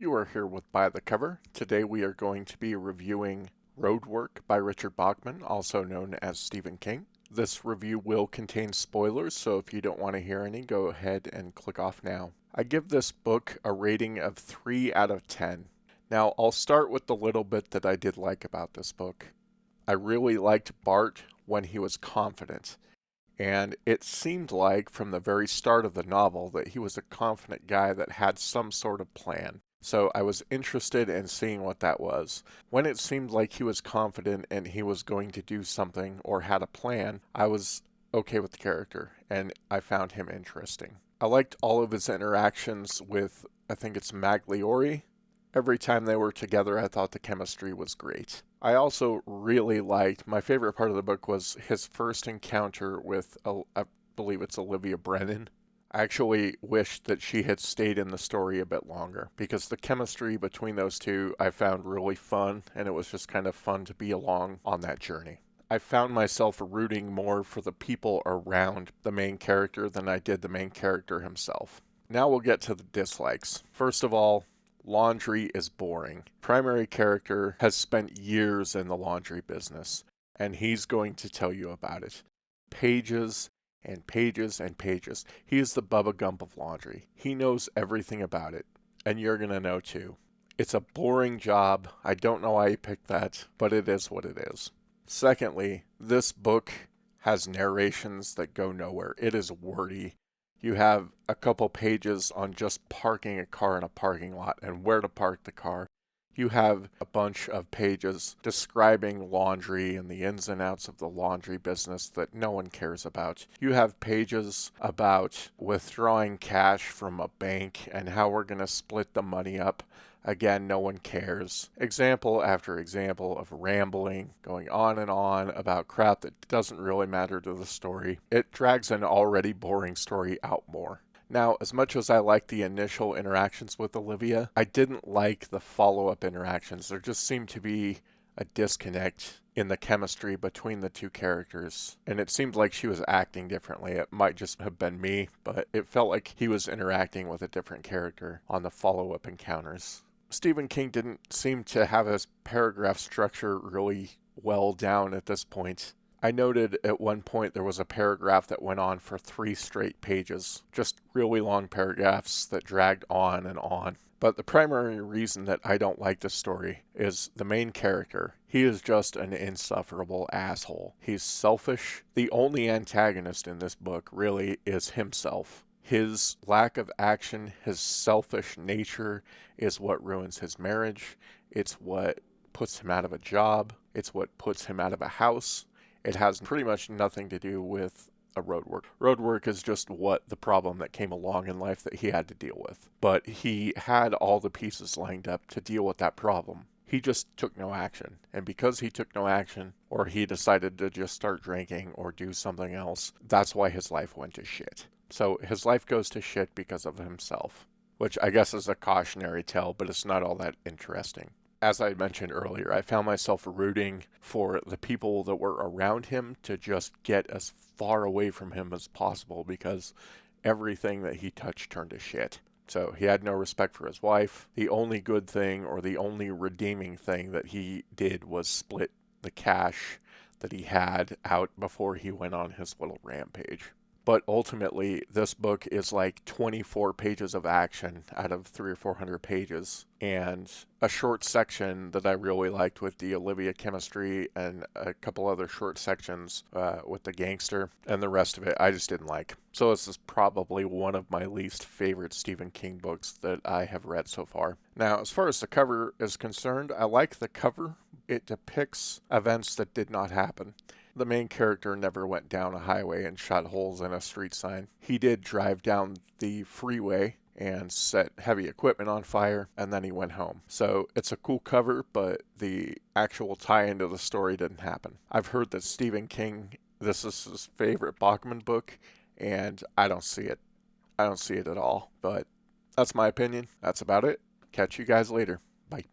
You are here with By the Cover. Today we are going to be reviewing Roadwork by Richard Bachman, also known as Stephen King. This review will contain spoilers, so if you don't want to hear any, go ahead and click off now. I give this book a rating of 3 out of 10. Now, I'll start with the little bit that I did like about this book. I really liked Bart when he was confident. And it seemed like from the very start of the novel that he was a confident guy that had some sort of plan. So I was interested in seeing what that was. When it seemed like he was confident and he was going to do something or had a plan, I was okay with the character and I found him interesting. I liked all of his interactions with, I think it's Magliore. Every time they were together, I thought the chemistry was great. I also really liked, my favorite part of the book was his first encounter with, I believe it's Olivia Brennan. I actually wished that she had stayed in the story a bit longer because the chemistry between those two I found really fun, and it was just kind of fun to be along on that journey. I found myself rooting more for the people around the main character than I did the main character himself. Now we'll get to the dislikes. First of all, laundry is boring. Primary character has spent years in the laundry business, and he's going to tell you about it. Pages and pages and pages. He is the Bubba Gump of laundry. He knows everything about it, and you're going to know too. It's a boring job. I don't know why he picked that, but it is what it is. Secondly, this book has narrations that go nowhere. It is wordy. You have a couple pages on just parking a car in a parking lot and where to park the car. You have a bunch of pages describing laundry and the ins and outs of the laundry business that no one cares about. You have pages about withdrawing cash from a bank and how we're going to split the money up. Again, no one cares. Example after example of rambling, going on and on about crap that doesn't really matter to the story. It drags an already boring story out more. Now, as much as I liked the initial interactions with Olivia, I didn't like the follow-up interactions. There just seemed to be a disconnect in the chemistry between the two characters, and it seemed like she was acting differently. It might just have been me, but it felt like he was interacting with a different character on the follow-up encounters. Stephen King didn't seem to have his paragraph structure really well down at this point. I noted at one point there was a paragraph that went on for 3 straight pages, just really long paragraphs that dragged on and on. But the primary reason that I don't like this story is the main character. He is just an insufferable asshole. He's selfish. The only antagonist in this book really is himself. His lack of action, his selfish nature is what ruins his marriage. It's what puts him out of a job. It's what puts him out of a house. It has pretty much nothing to do with a roadwork. Roadwork is just what the problem that came along in life that he had to deal with. But he had all the pieces lined up to deal with that problem. He just took no action. And because he took no action, or he decided to just start drinking or do something else, that's why his life went to shit. So his life goes to shit because of himself, which I guess is a cautionary tale, but it's not all that interesting. As I mentioned earlier, I found myself rooting for the people that were around him to just get as far away from him as possible because everything that he touched turned to shit. So he had no respect for his wife. The only good thing or the only redeeming thing that he did was split the cash that he had out before he went on his little rampage. But ultimately, this book is like 24 pages of action out of 300 or 400 pages, and a short section that I really liked with the Olivia chemistry, and a couple other short sections with the gangster, and the rest of it I just didn't like. So this is probably one of my least favorite Stephen King books that I have read so far. Now, as far as the cover is concerned, I like the cover. It depicts events that did not happen. The main character never went down a highway and shot holes in a street sign. He did drive down the freeway and set heavy equipment on fire, and then he went home. So it's a cool cover, but the actual tie into the story didn't happen. I've heard that Stephen King, this is his favorite Bachman book, and I don't see it. I don't see it at all. But that's my opinion. That's about it. Catch you guys later. Bye.